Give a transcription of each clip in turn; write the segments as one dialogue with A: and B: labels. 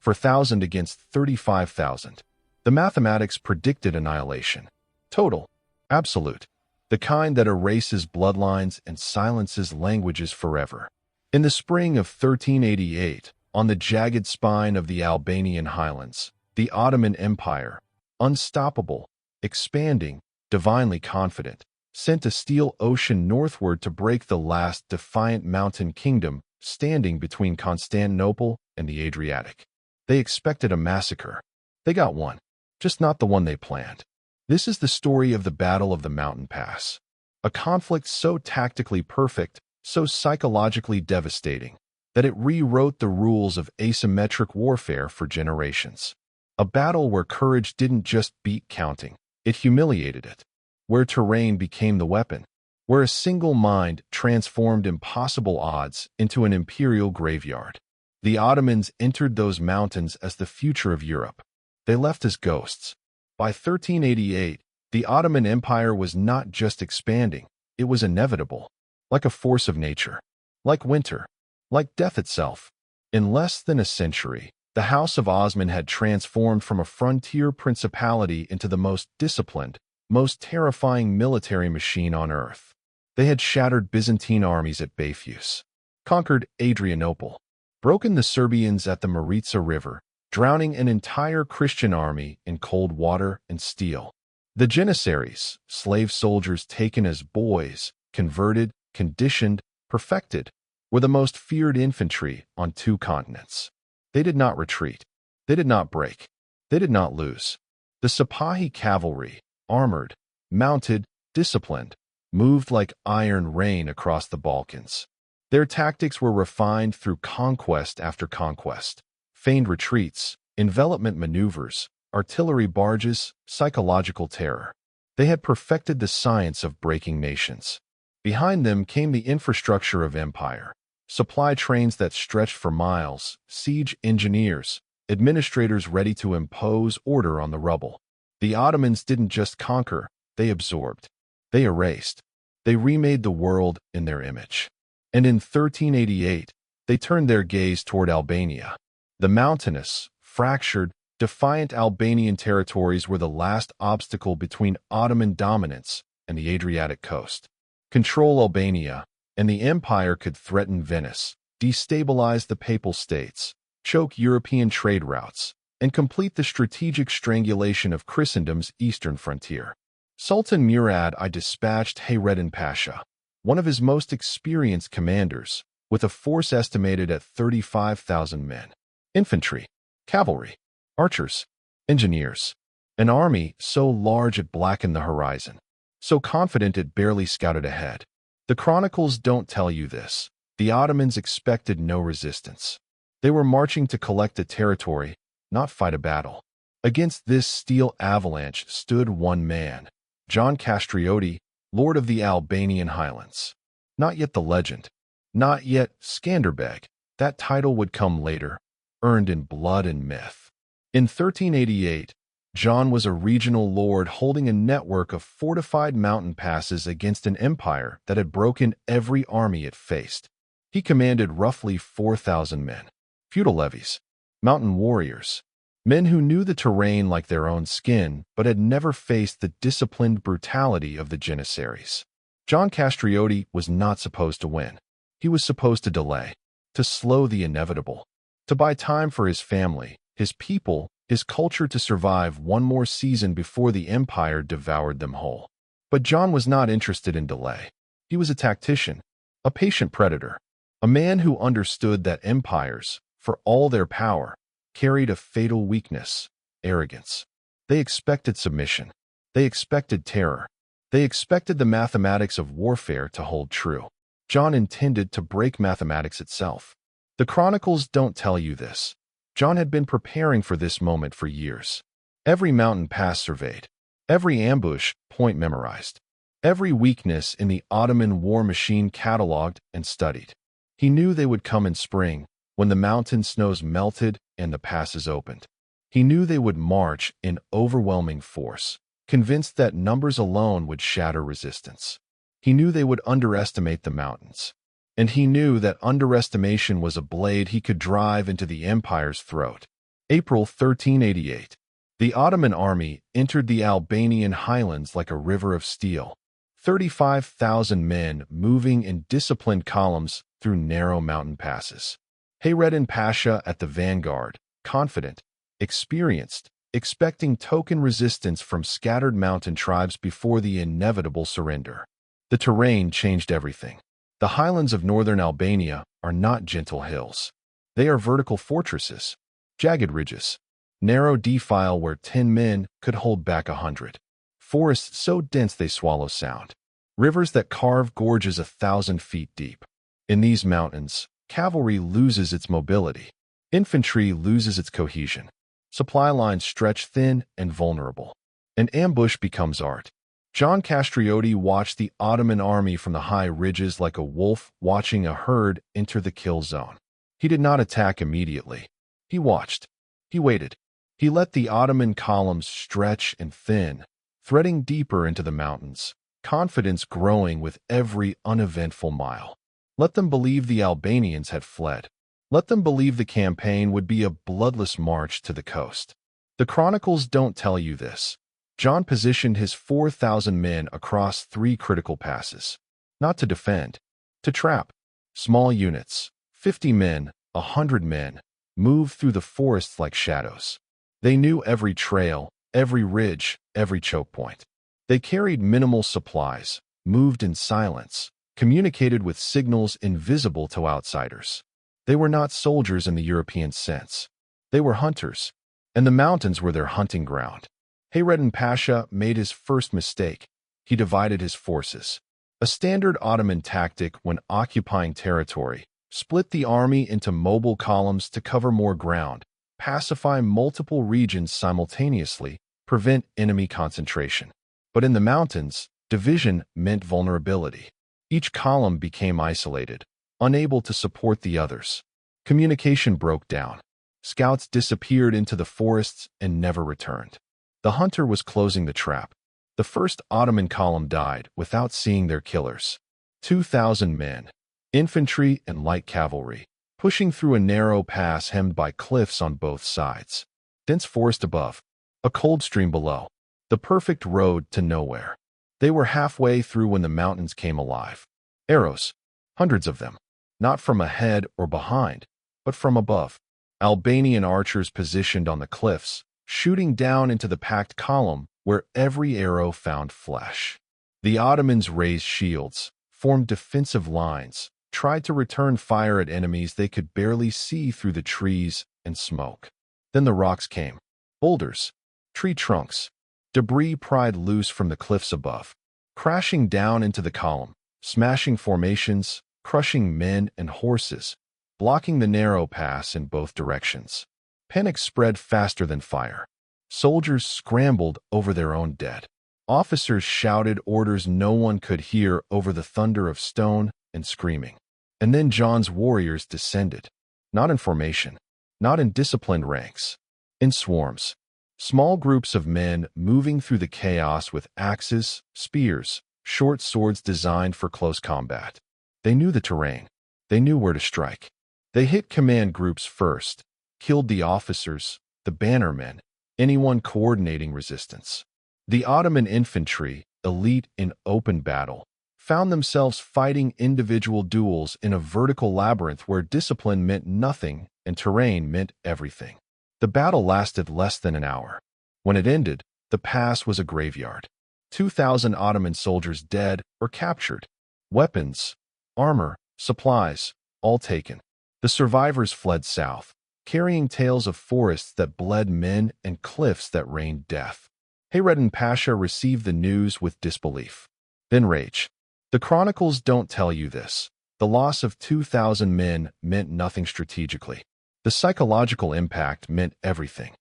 A: 4,000 against 35,000. The mathematics predicted annihilation. Total. Absolute. The kind that erases bloodlines and silences languages forever. In the spring of 1388, on the jagged spine of the Albanian highlands, the Ottoman Empire, unstoppable, expanding, divinely confident, sent a steel ocean northward to break the last defiant mountain kingdom standing between Constantinople and the Adriatic. They expected a massacre. They got one, just not the one they planned. This is the story of the Battle of the Mountain Pass, a conflict so tactically perfect, so psychologically devastating, that it rewrote the rules of asymmetric warfare for generations. A battle where courage didn't just beat counting, it humiliated it. Where terrain became the weapon. Where a single mind transformed impossible odds into an imperial graveyard. The Ottomans entered those mountains as the future of Europe. They left as ghosts. By 1388, the Ottoman Empire was not just expanding, it was inevitable. Like a force of nature. Like winter. Like death itself. In less than a century, the House of Osman had transformed from a frontier principality into the most disciplined, most terrifying military machine on earth. They had shattered Byzantine armies at Bafeus, conquered Adrianople, broken the Serbians at the Maritsa River, drowning an entire Christian army in cold water and steel. The Janissaries, slave soldiers taken as boys, converted, conditioned, perfected, were the most feared infantry on 2 continents. They did not retreat. They did not break. They did not lose. The Sipahi cavalry, armored, mounted, disciplined, moved like iron rain across the Balkans. Their tactics were refined through conquest after conquest. Feigned retreats, envelopment maneuvers, artillery barges, psychological terror. They had perfected the science of breaking nations. Behind them came the infrastructure of empire. Supply trains that stretched for miles, siege engineers, administrators ready to impose order on the rubble. The Ottomans didn't just conquer, they absorbed. They erased. They remade the world in their image. And in 1388, they turned their gaze toward Albania. The mountainous, fractured, defiant Albanian territories were the last obstacle between Ottoman dominance and the Adriatic coast. Control Albania, and the empire could threaten Venice, destabilize the Papal States, choke European trade routes, and complete the strategic strangulation of Christendom's eastern frontier. Sultan Murad I dispatched Hayreddin Pasha, one of his most experienced commanders, with a force estimated at 35,000 men. Infantry, cavalry, archers, engineers. An army so large it blackened the horizon, so confident it barely scouted ahead. The chronicles don't tell you this. The Ottomans expected no resistance. They were marching to collect a territory, not fight a battle. Against this steel avalanche stood one man, John Castrioti, Lord of the Albanian Highlands. Not yet the legend. Not yet Skanderbeg. That title would come later, earned in blood and myth. In 1388, John was a regional lord holding a network of fortified mountain passes against an empire that had broken every army it faced. He commanded roughly 4,000 men, feudal levies, mountain warriors, men who knew the terrain like their own skin but had never faced the disciplined brutality of the Janissaries. John Castrioti was not supposed to win. He was supposed to delay, to slow the inevitable, to buy time for his family, his people, his culture to survive one more season before the empire devoured them whole. But John was not interested in delay. He was a tactician, a patient predator, a man who understood that empires, for all their power, carried a fatal weakness, arrogance. They expected submission. They expected terror. They expected the mathematics of warfare to hold true. John intended to break mathematics itself. The chronicles don't tell you this. John had been preparing for this moment for years. Every mountain pass surveyed, every ambush point memorized, every weakness in the Ottoman war machine cataloged and studied. He knew they would come in spring, when the mountain snows melted and the passes opened. He knew they would march in overwhelming force, convinced that numbers alone would shatter resistance. He knew they would underestimate the mountains. And he knew that underestimation was a blade he could drive into the empire's throat. April 1388. The Ottoman army entered the Albanian highlands like a river of steel. 35,000 men moving in disciplined columns through narrow mountain passes. Hayreddin Pasha at the vanguard, confident, experienced, expecting token resistance from scattered mountain tribes before the inevitable surrender. The terrain changed everything. The highlands of northern Albania are not gentle hills. They are vertical fortresses, jagged ridges, narrow defile where 10 men could hold back 100. Forests so dense they swallow sound. Rivers that carve gorges 1,000 feet deep. In these mountains, cavalry loses its mobility. Infantry loses its cohesion. Supply lines stretch thin and vulnerable. An ambush becomes art. John Castrioti watched the Ottoman army from the high ridges like a wolf watching a herd enter the kill zone. He did not attack immediately. He watched. He waited. He let the Ottoman columns stretch and thin, threading deeper into the mountains, confidence growing with every uneventful mile. Let them believe the Albanians had fled. Let them believe the campaign would be a bloodless march to the coast. The chronicles don't tell you this. John positioned his 4,000 men across 3 critical passes. Not to defend, to trap. Small units, 50 men, 100 men, moved through the forests like shadows. They knew every trail, every ridge, every choke point. They carried minimal supplies, moved in silence, communicated with signals invisible to outsiders. They were not soldiers in the European sense. They were hunters, and the mountains were their hunting ground. Hayreddin Pasha made his first mistake. He divided his forces. A standard Ottoman tactic when occupying territory, split the army into mobile columns to cover more ground, pacify multiple regions simultaneously, prevent enemy concentration. But in the mountains, division meant vulnerability. Each column became isolated, unable to support the others. Communication broke down. Scouts disappeared into the forests and never returned. The hunter was closing the trap. The first Ottoman column died without seeing their killers. 2,000 men, infantry and light cavalry, pushing through a narrow pass hemmed by cliffs on both sides. Dense forest above, a cold stream below. The perfect road to nowhere. They were halfway through when the mountains came alive. Arrows, hundreds of them, not from ahead or behind, but from above. Albanian archers positioned on the cliffs, shooting down into the packed column where every arrow found flesh. The Ottomans raised shields, formed defensive lines, tried to return fire at enemies they could barely see through the trees and smoke. Then the rocks came. Boulders, tree trunks, debris pried loose from the cliffs above, crashing down into the column, smashing formations, crushing men and horses, blocking the narrow pass in both directions. Panic spread faster than fire. Soldiers scrambled over their own dead. Officers shouted orders no one could hear over the thunder of stone and screaming. And then John's warriors descended, not in formation, not in disciplined ranks, in swarms. Small groups of men moving through the chaos with axes, spears, short swords designed for close combat. They knew the terrain. They knew where to strike. They hit command groups first, killed the officers, the bannermen, anyone coordinating resistance. The Ottoman infantry, elite in open battle, found themselves fighting individual duels in a vertical labyrinth where discipline meant nothing and terrain meant everything. The battle lasted less than an hour. When it ended, the pass was a graveyard. 2,000 Ottoman soldiers dead or captured. Weapons, armor, supplies, all taken. The survivors fled south, carrying tales of forests that bled men and cliffs that rained death. Hayreddin Pasha received the news with disbelief, then rage. The chronicles don't tell you this. The loss of 2,000 men meant nothing strategically. The psychological impact meant everything.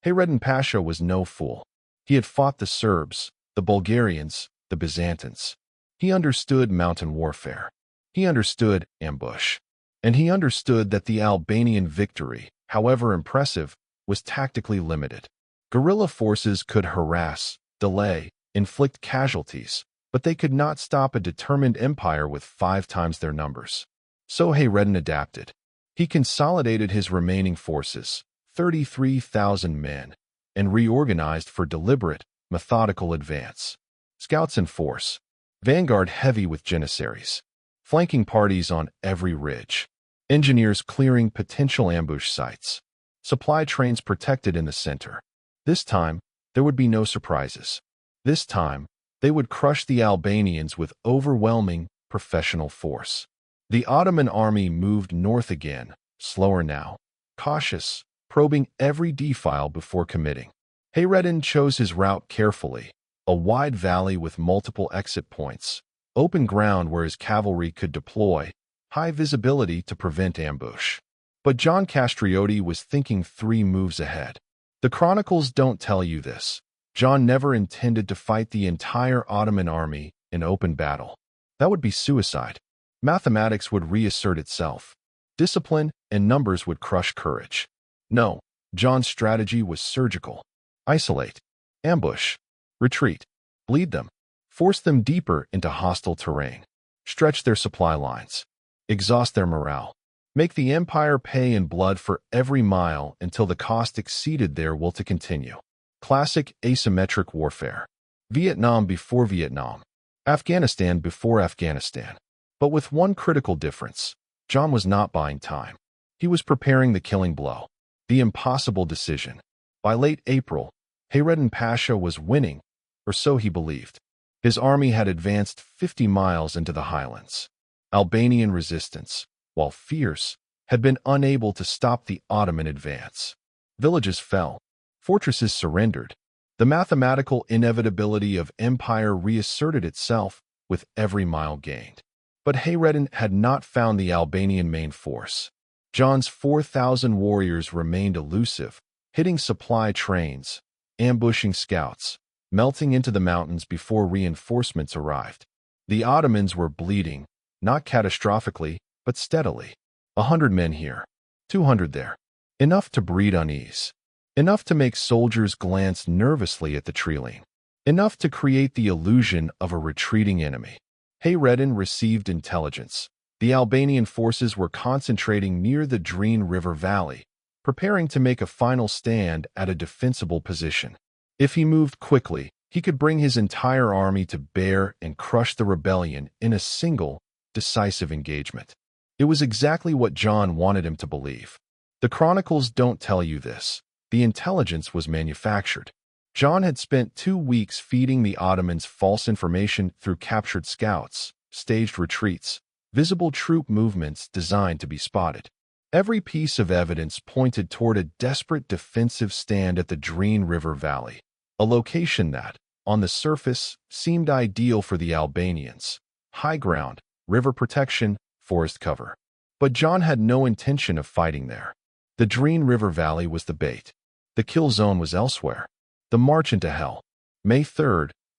A: Hayreddin Pasha was no fool. He had fought the Serbs, the Bulgarians, the Byzantines. He understood mountain warfare. He understood ambush. And he understood that the Albanian victory, however impressive, was tactically limited. Guerrilla forces could harass, delay, inflict casualties, but they could not stop a determined empire with 5 times their numbers. So Hayreddin adapted. He consolidated his remaining forces, 33,000 men, and reorganized for deliberate, methodical advance. Scouts in force, vanguard heavy with janissaries, flanking parties on every ridge, engineers clearing potential ambush sites, supply trains protected in the center. This time, there would be no surprises. This time, they would crush the Albanians with overwhelming, professional force. The Ottoman army moved north again, slower now, cautious, probing every defile before committing. Hayreddin chose his route carefully, a wide valley with multiple exit points, open ground where his cavalry could deploy, high visibility to prevent ambush. But John Castrioti was thinking 3 moves ahead. The chronicles don't tell you this. John never intended to fight the entire Ottoman army in open battle. That would be suicide. Mathematics would reassert itself. Discipline and numbers would crush courage. No, John's strategy was surgical. Isolate, ambush, retreat, bleed them, force them deeper into hostile terrain, stretch their supply lines, exhaust their morale, make the empire pay in blood for every mile until the cost exceeded their will to continue. Classic asymmetric warfare. Vietnam before Vietnam. Afghanistan before Afghanistan. But with one critical difference. John was not buying time. He was preparing the killing blow. The impossible decision. By late April, Hayreddin Pasha was winning, or so he believed. His army had advanced 50 miles into the highlands. Albanian resistance, while fierce, had been unable to stop the Ottoman advance. Villages fell. Fortresses surrendered. The mathematical inevitability of empire reasserted itself with every mile gained. But Hayreddin had not found the Albanian main force. John's 4,000 warriors remained elusive, hitting supply trains, ambushing scouts, melting into the mountains before reinforcements arrived. The Ottomans were bleeding, not catastrophically, but steadily. 100 men here, 200 there. Enough to breed unease. Enough to make soldiers glance nervously at the tree-line. Enough to create the illusion of a retreating enemy. Hayreddin received intelligence. The Albanian forces were concentrating near the Drine River Valley, preparing to make a final stand at a defensible position. If he moved quickly, he could bring his entire army to bear and crush the rebellion in a single, decisive engagement. It was exactly what John wanted him to believe. The chronicles don't tell you this. The intelligence was manufactured. John had spent 2 weeks feeding the Ottomans false information through captured scouts, staged retreats, visible troop movements designed to be spotted. Every piece of evidence pointed toward a desperate defensive stand at the Drine River Valley, a location that, on the surface, seemed ideal for the Albanians. High ground, river protection, forest cover. But John had no intention of fighting there. The Drine River Valley was the bait. The kill zone was elsewhere. The march into hell. May 3,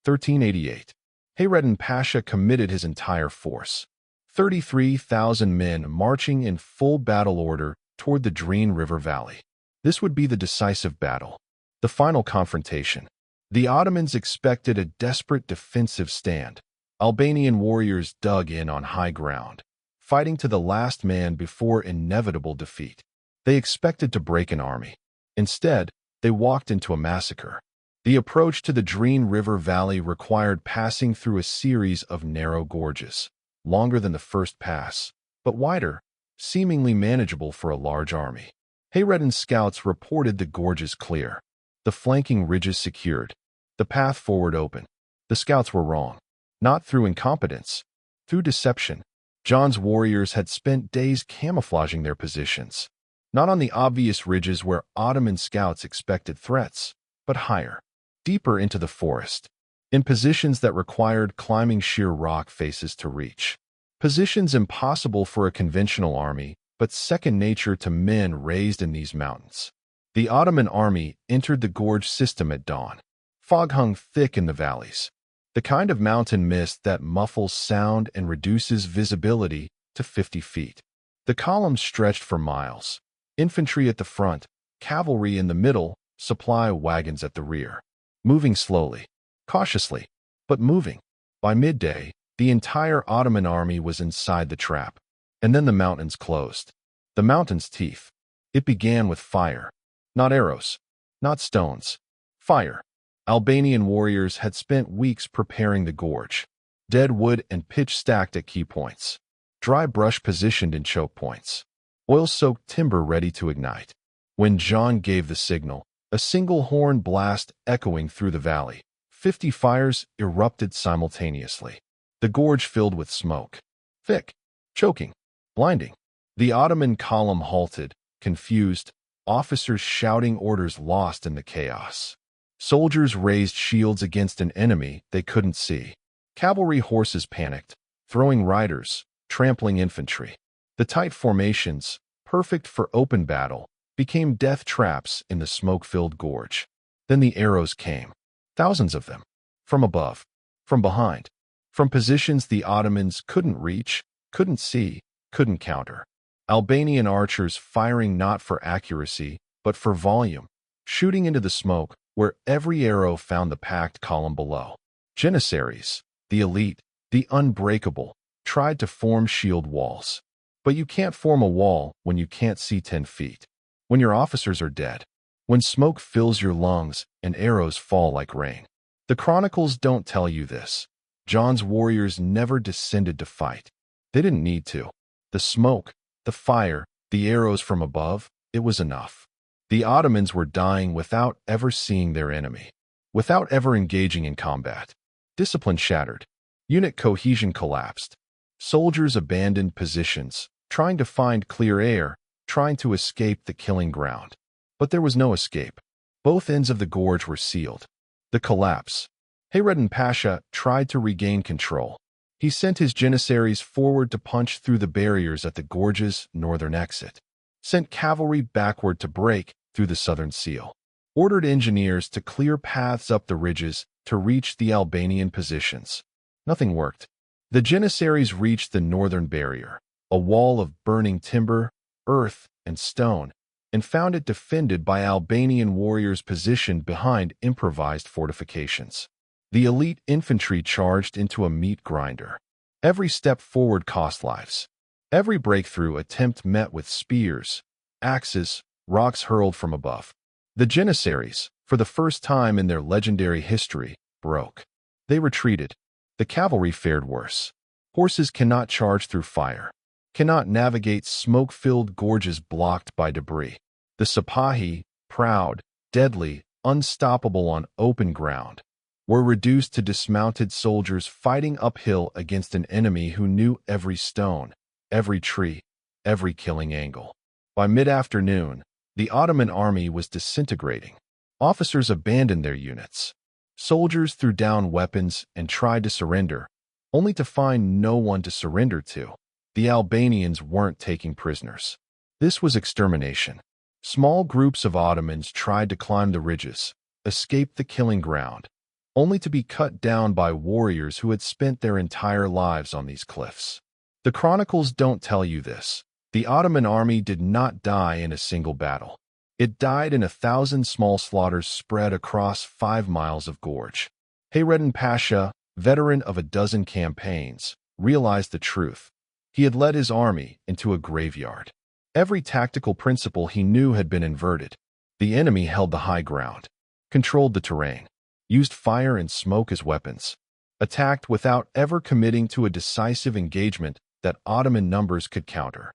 A: 1388. Hayreddin Pasha committed his entire force. 33,000 men marching in full battle order toward the Drine River Valley. This would be the decisive battle. The final confrontation. The Ottomans expected a desperate defensive stand. Albanian warriors dug in on high ground, fighting to the last man before inevitable defeat. They expected to break an army. Instead, they walked into a massacre. The approach to the Drine River Valley required passing through a series of narrow gorges, longer than the first pass, but wider, seemingly manageable for a large army. Hayreddin's scouts reported the gorges clear, the flanking ridges secured, the path forward open. The scouts were wrong. Not through incompetence, through deception. John's warriors had spent days camouflaging their positions, not on the obvious ridges where Ottoman scouts expected threats, but higher, deeper into the forest, in positions that required climbing sheer rock faces to reach. Positions impossible for a conventional army, but second nature to men raised in these mountains. The Ottoman army entered the gorge system at dawn. Fog hung thick in the valleys, the kind of mountain mist that muffles sound and reduces visibility to 50 feet. The columns stretched for miles. Infantry at the front, cavalry in the middle, supply wagons at the rear. Moving slowly, cautiously, but moving. By midday, the entire Ottoman army was inside the trap. And then the mountains closed. The mountain's teeth. It began with fire. Not arrows. Not stones. Fire. Albanian warriors had spent weeks preparing the gorge. Dead wood and pitch stacked at key points. Dry brush positioned in choke points. Oil-soaked timber ready to ignite. When John gave the signal, a single horn blast echoing through the valley, 50 fires erupted simultaneously. The gorge filled with smoke. Thick, choking, blinding. The Ottoman column halted, confused, officers shouting orders lost in the chaos. Soldiers raised shields against an enemy they couldn't see. Cavalry horses panicked, throwing riders, trampling infantry. The tight formations, perfect for open battle, became death traps in the smoke-filled gorge. Then the arrows came. Thousands of them. From above. From behind. From positions the Ottomans couldn't reach, couldn't see, couldn't counter. Albanian archers firing not for accuracy, but for volume, shooting into the smoke where every arrow found the packed column below. Janissaries, the elite, the unbreakable, tried to form shield walls. But you can't form a wall when you can't see 10 feet. When your officers are dead. When smoke fills your lungs and arrows fall like rain. The chronicles don't tell you this. John's warriors never descended to fight. They didn't need to. The smoke, the fire, the arrows from above, it was enough. The Ottomans were dying without ever seeing their enemy. Without ever engaging in combat. Discipline shattered. Unit cohesion collapsed. Soldiers abandoned positions, trying to find clear air, trying to escape the killing ground. But there was no escape. Both ends of the gorge were sealed. The collapse. Hayreddin Pasha tried to regain control. He sent his janissaries forward to punch through the barriers at the gorge's northern exit. Sent cavalry backward to break through the southern seal. Ordered engineers to clear paths up the ridges to reach the Albanian positions. Nothing worked. The janissaries reached the northern barrier, a wall of burning timber, earth, and stone, and found it defended by Albanian warriors positioned behind improvised fortifications. The elite infantry charged into a meat grinder. Every step forward cost lives. Every breakthrough attempt met with spears, axes, rocks hurled from above. The janissaries, for the first time in their legendary history, broke. They retreated. The cavalry fared worse. Horses cannot charge through fire, cannot navigate smoke-filled gorges blocked by debris. The Sipahi, proud, deadly, unstoppable on open ground, were reduced to dismounted soldiers fighting uphill against an enemy who knew every stone, every tree, every killing angle. By mid-afternoon, the Ottoman army was disintegrating. Officers abandoned their units. Soldiers threw down weapons and tried to surrender, only to find no one to surrender to. The Albanians weren't taking prisoners. This was extermination. Small groups of Ottomans tried to climb the ridges, escape the killing ground, only to be cut down by warriors who had spent their entire lives on these cliffs. The chronicles don't tell you this. The Ottoman army did not die in a single battle. It died in 1,000 small slaughters spread across 5 miles of gorge. Hayreddin Pasha, veteran of a dozen campaigns, realized the truth. He had led his army into a graveyard. Every tactical principle he knew had been inverted. The enemy held the high ground, controlled the terrain, used fire and smoke as weapons, attacked without ever committing to a decisive engagement that Ottoman numbers could counter.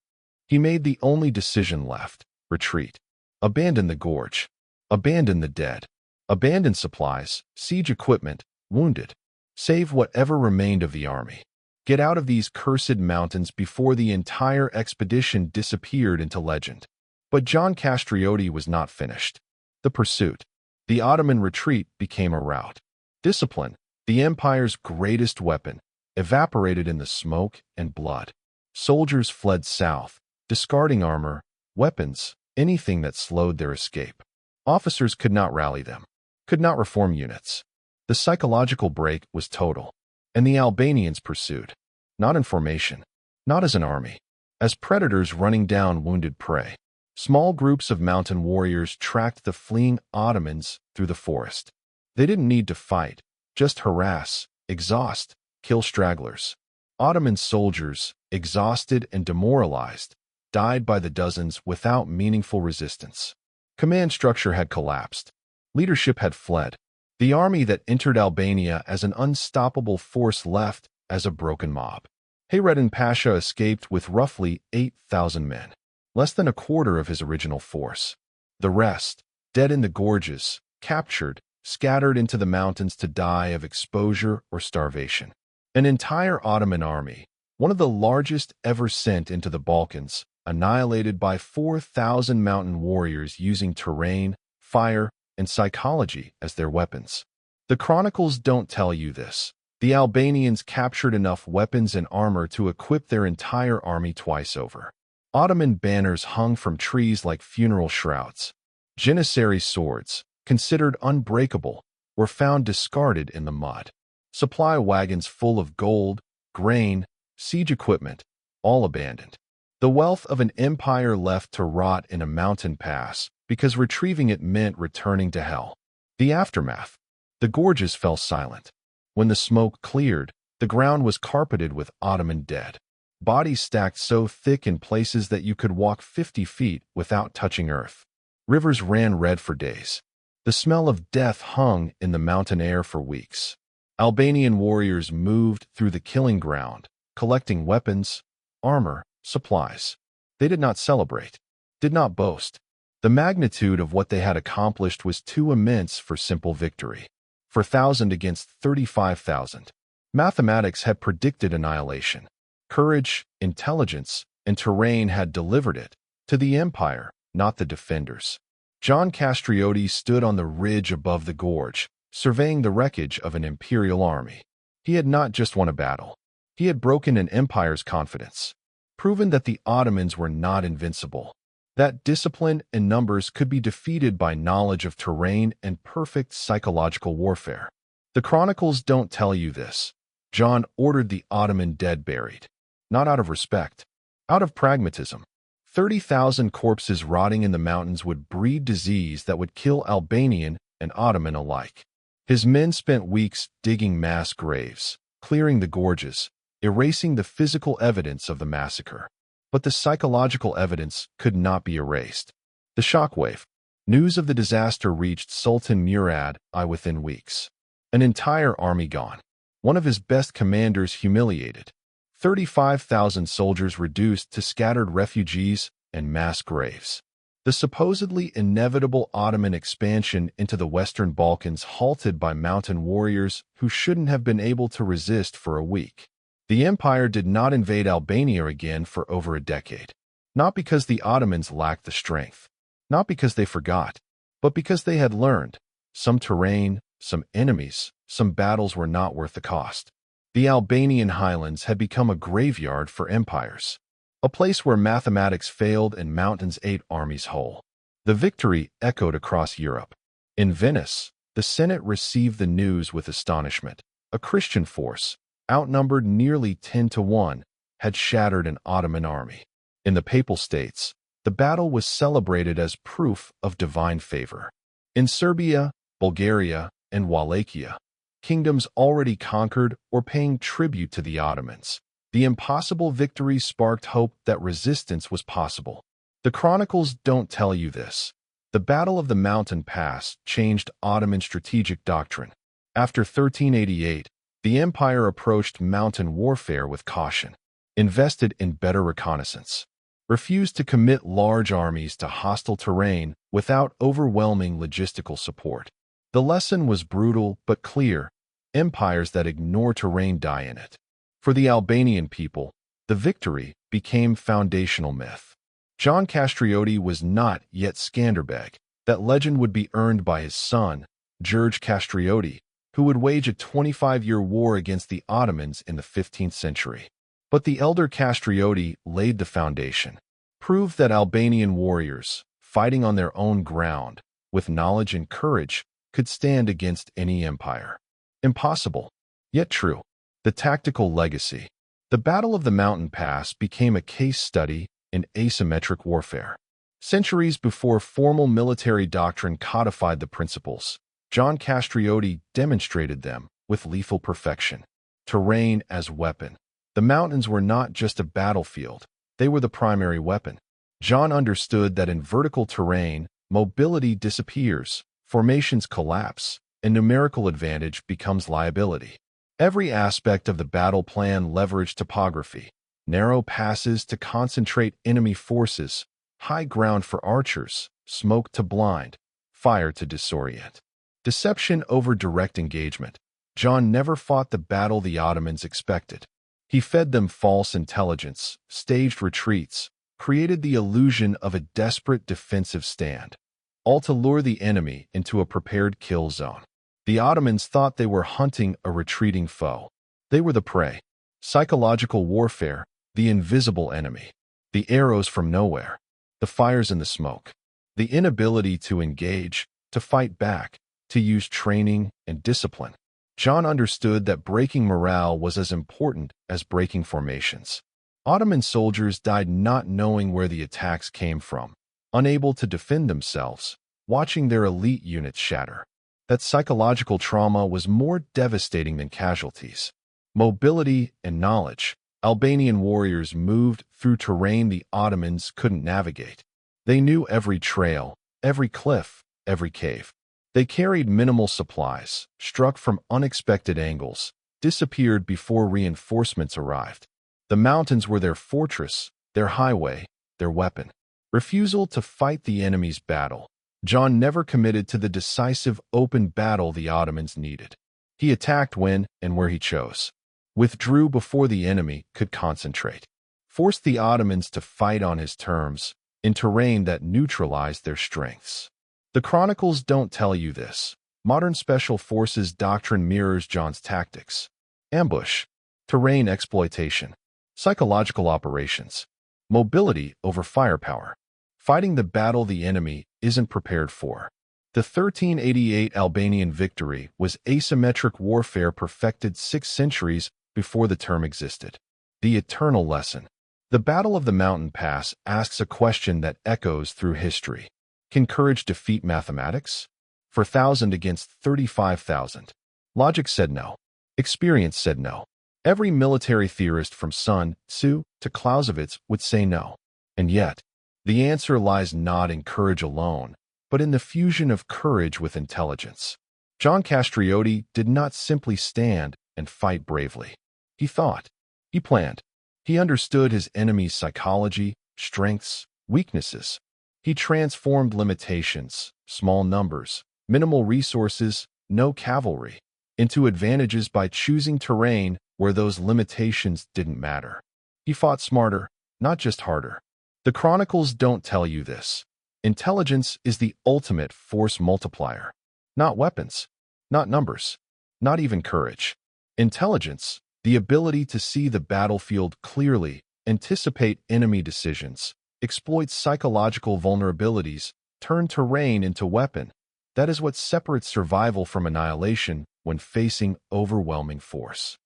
A: He made the only decision left: retreat. Abandon the gorge. Abandon the dead. Abandon supplies, siege equipment, wounded. Save whatever remained of the army. Get out of these cursed mountains before the entire expedition disappeared into legend. But John Castrioti was not finished. The pursuit. The Ottoman retreat became a rout. Discipline, the empire's greatest weapon, evaporated in the smoke and blood. Soldiers fled south, discarding armor, weapons, anything that slowed their escape. Officers could not rally them, could not reform units. The psychological break was total, and the Albanians pursued, not in formation, not as an army, as predators running down wounded prey. Small groups of mountain warriors tracked the fleeing Ottomans through the forest. They didn't need to fight, just harass, exhaust, kill stragglers. Ottoman soldiers, exhausted and demoralized, died by the dozens without meaningful resistance. Command structure had collapsed. Leadership had fled. The army that entered Albania as an unstoppable force left as a broken mob. Hayreddin Pasha escaped with roughly 8,000 men, less than a quarter of his original force. The rest, dead in the gorges, captured, scattered into the mountains to die of exposure or starvation. An entire Ottoman army, one of the largest ever sent into the Balkans, annihilated by 4,000 mountain warriors using terrain, fire, and psychology as their weapons. The chronicles don't tell you this. The Albanians captured enough weapons and armor to equip their entire army twice over. Ottoman banners hung from trees like funeral shrouds. Janissary swords, considered unbreakable, were found discarded in the mud. Supply wagons full of gold, grain, siege equipment, all abandoned. The wealth of an empire left to rot in a mountain pass because retrieving it meant returning to hell. The aftermath. The gorges fell silent. When the smoke cleared, the ground was carpeted with Ottoman dead. Bodies stacked so thick in places that you could walk 50 feet without touching earth. Rivers ran red for days. The smell of death hung in the mountain air for weeks. Albanian warriors moved through the killing ground, collecting weapons, armor, supplies. They did not celebrate, did not boast. The magnitude of what they had accomplished was too immense for simple victory. 4,000 against 35,000. Mathematics had predicted annihilation. Courage, intelligence, and terrain had delivered it to the empire, not the defenders. John Castrioti stood on the ridge above the gorge, surveying the wreckage of an imperial army. He had not just won a battle. He had broken an empire's confidence, proven that the Ottomans were not invincible, that discipline and numbers could be defeated by knowledge of terrain and perfect psychological warfare. The chronicles don't tell you this. John ordered the Ottoman dead buried, not out of respect, out of pragmatism. 30,000 corpses rotting in the mountains would breed disease that would kill Albanian and Ottoman alike. His men spent weeks digging mass graves, clearing the gorges, erasing the physical evidence of the massacre. But the psychological evidence could not be erased. The shockwave. News of the disaster reached Sultan Murad I within weeks. An entire army gone. One of his best commanders humiliated. 35,000 soldiers reduced to scattered refugees and mass graves. The supposedly inevitable Ottoman expansion into the Western Balkans halted by mountain warriors who shouldn't have been able to resist for a week. The empire did not invade Albania again for over a decade. Not because the Ottomans lacked the strength, not because they forgot, but because they had learned. Some terrain, some enemies, some battles were not worth the cost. The Albanian highlands had become a graveyard for empires, a place where mathematics failed and mountains ate armies whole. The victory echoed across Europe. In Venice, the Senate received the news with astonishment. A Christian force, outnumbered nearly 10-1, had shattered an Ottoman army. In the Papal States, the battle was celebrated as proof of divine favor. In Serbia, Bulgaria, and Wallachia, kingdoms already conquered or paying tribute to the Ottomans, the impossible victory sparked hope that resistance was possible. The chronicles don't tell you this. The Battle of the Mountain Pass changed Ottoman strategic doctrine. After 1388, the empire approached mountain warfare with caution, invested in better reconnaissance, refused to commit large armies to hostile terrain without overwhelming logistical support. The lesson was brutal but clear. Empires that ignore terrain die in it. For the Albanian people, the victory became foundational myth. John Castrioti was not yet Skanderbeg. That legend would be earned by his son, George Castrioti, who would wage a 25-year war against the Ottomans in the 15th century. But the elder Castrioti laid the foundation, proved that Albanian warriors, fighting on their own ground, with knowledge and courage, could stand against any empire. Impossible, yet true. The tactical legacy. The Battle of the Mountain Pass became a case study in asymmetric warfare. Centuries before formal military doctrine codified the principles, John Castrioti demonstrated them with lethal perfection. Terrain as weapon. The mountains were not just a battlefield, they were the primary weapon. John understood that in vertical terrain, mobility disappears, formations collapse, and numerical advantage becomes liability. Every aspect of the battle plan leveraged topography, narrow passes to concentrate enemy forces, high ground for archers, smoke to blind, fire to disorient. Deception over direct engagement. John never fought the battle the Ottomans expected. He fed them false intelligence, staged retreats, created the illusion of a desperate defensive stand, all to lure the enemy into a prepared kill zone. The Ottomans thought they were hunting a retreating foe. They were the prey. Psychological warfare, the invisible enemy. The arrows from nowhere. The fires in the smoke. The inability to engage, to fight back, to use training and discipline. John understood that breaking morale was as important as breaking formations. Ottoman soldiers died not knowing where the attacks came from, unable to defend themselves, watching their elite units shatter. That psychological trauma was more devastating than casualties. Mobility and knowledge. Albanian warriors moved through terrain the Ottomans couldn't navigate. They knew every trail, every cliff, every cave. They carried minimal supplies, struck from unexpected angles, disappeared before reinforcements arrived. The mountains were their fortress, their highway, their weapon. Refusal to fight the enemy's battle. John never committed to the decisive open battle the Ottomans needed. He attacked when and where he chose. Withdrew before the enemy could concentrate. Forced the Ottomans to fight on his terms, in terrain that neutralized their strengths. The chronicles don't tell you this. Modern special forces doctrine mirrors John's tactics. Ambush. Terrain exploitation. Psychological operations. Mobility over firepower. Fighting the battle the enemy isn't prepared for. The 1388 Albanian victory was asymmetric warfare perfected 6 centuries before the term existed. The eternal lesson. The Battle of the Mountain Pass asks a question that echoes through history. Can courage defeat mathematics? 4,000 against 35,000. Logic said no. Experience said no. Every military theorist from Sun Tzu to Clausewitz would say no. And yet, the answer lies not in courage alone, but in the fusion of courage with intelligence. John Castrioti did not simply stand and fight bravely. He thought. He planned. He understood his enemy's psychology, strengths, weaknesses. He transformed limitations, small numbers, minimal resources, no cavalry, into advantages by choosing terrain where those limitations didn't matter. He fought smarter, not just harder. The chronicles don't tell you this. Intelligence is the ultimate force multiplier. Not weapons, not numbers, not even courage. Intelligence, the ability to see the battlefield clearly, anticipate enemy decisions, exploit psychological vulnerabilities, turn terrain into weapon. That is what separates survival from annihilation when facing overwhelming force.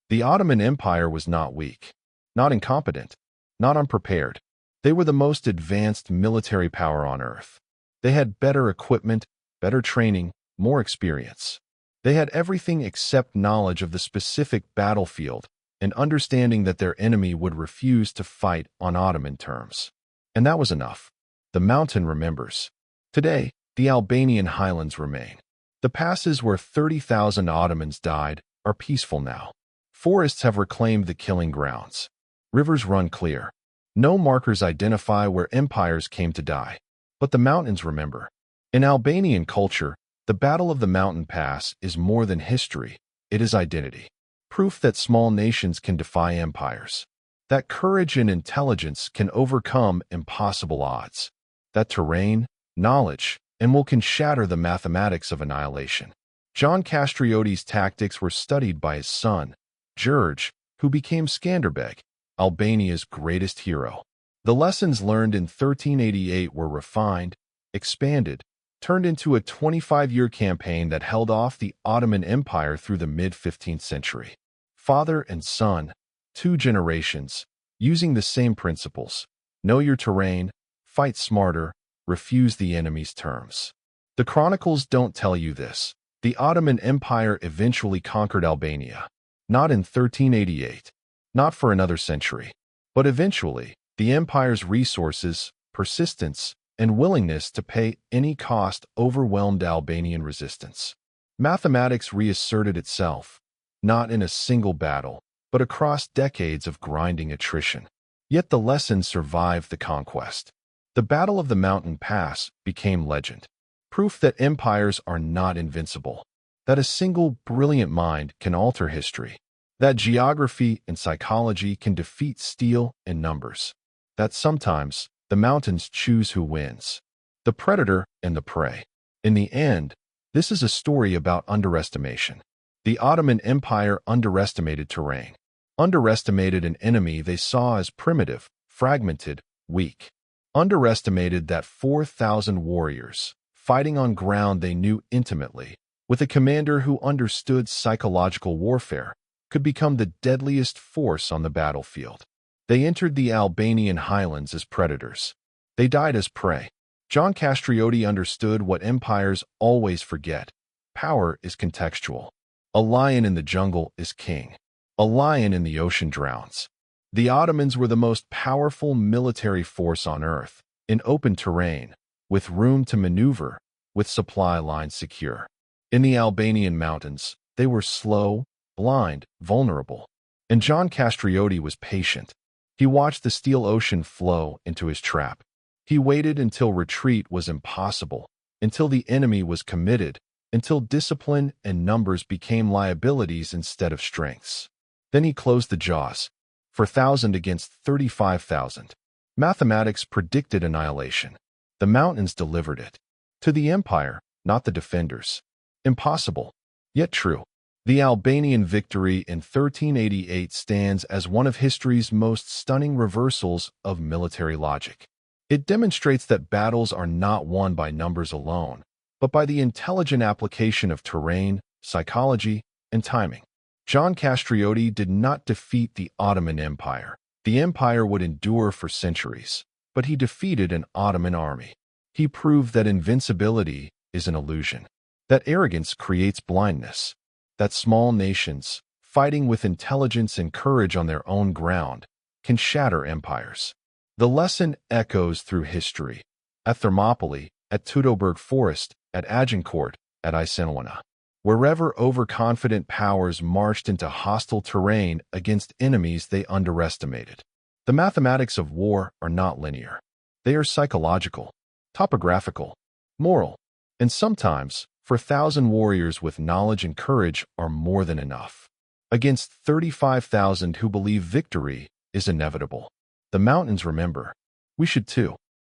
A: The Ottoman Empire was not weak, not incompetent, not unprepared. They were the most advanced military power on earth. They had better equipment, better training, more experience. They had everything except knowledge of the specific battlefield and understanding that their enemy would refuse to fight on Ottoman terms. And that was enough. The mountain remembers. Today, the Albanian highlands remain. The passes where 30,000 Ottomans died are peaceful now. Forests have reclaimed the killing grounds. Rivers run clear. No markers identify where empires came to die. But the mountains remember. In Albanian culture, the Battle of the Mountain Pass is more than history, it is identity. Proof that small nations can defy empires. That courage and intelligence can overcome impossible odds. That terrain, knowledge, and will can shatter the mathematics of annihilation. John Castrioti's tactics were studied by his son, George, who became Skanderbeg, Albania's greatest hero. The lessons learned in 1388 were refined, expanded, turned into a 25-year campaign that held off the Ottoman Empire through the mid-15th century. Father and son, 2 generations, using the same principles. Know your terrain, fight smarter, refuse the enemy's terms. The chronicles don't tell you this. The Ottoman Empire eventually conquered Albania. Not in 1388. Not for another century. But eventually, the empire's resources, persistence, and willingness to pay any cost overwhelmed Albanian resistance. Mathematics reasserted itself, not in a single battle, but across decades of grinding attrition. Yet the lesson survived the conquest. The Battle of the Mountain Pass became legend, proof that empires are not invincible, that a single brilliant mind can alter history, that geography and psychology can defeat steel and numbers, that sometimes the mountains choose who wins, the predator and the prey. In the end, this is a story about underestimation. The Ottoman Empire underestimated terrain, underestimated an enemy they saw as primitive, fragmented, weak, underestimated that 4,000 warriors, fighting on ground they knew intimately, with a commander who understood psychological warfare, could become the deadliest force on the battlefield. They entered the Albanian highlands as predators. They died as prey. John Castrioti understood what empires always forget. Power is contextual. A lion in the jungle is king. A lion in the ocean drowns. The Ottomans were the most powerful military force on earth, in open terrain, with room to maneuver, with supply lines secure. In the Albanian mountains, they were slow, blind, vulnerable. And John Castrioti was patient. He watched the steel ocean flow into his trap. He waited until retreat was impossible, until the enemy was committed, until discipline and numbers became liabilities instead of strengths. Then he closed the jaws. 4,000 against 35,000. Mathematics predicted annihilation. The mountains delivered it. To the empire, not the defenders. Impossible, yet true. The Albanian victory in 1388 stands as one of history's most stunning reversals of military logic. It demonstrates that battles are not won by numbers alone, but by the intelligent application of terrain, psychology, and timing. John Castrioti did not defeat the Ottoman Empire. The empire would endure for centuries, but he defeated an Ottoman army. He proved that invincibility is an illusion, that arrogance creates blindness, that small nations, fighting with intelligence and courage on their own ground, can shatter empires. The lesson echoes through history. At Thermopylae, at Teutoburg Forest, at Agincourt, at Isenwana. Wherever overconfident powers marched into hostile terrain against enemies they underestimated. The mathematics of war are not linear. They are psychological, topographical, moral, and sometimes, for 1,000 warriors with knowledge and courage are more than enough. Against 35,000 who believe victory is inevitable. The mountains remember. We should too.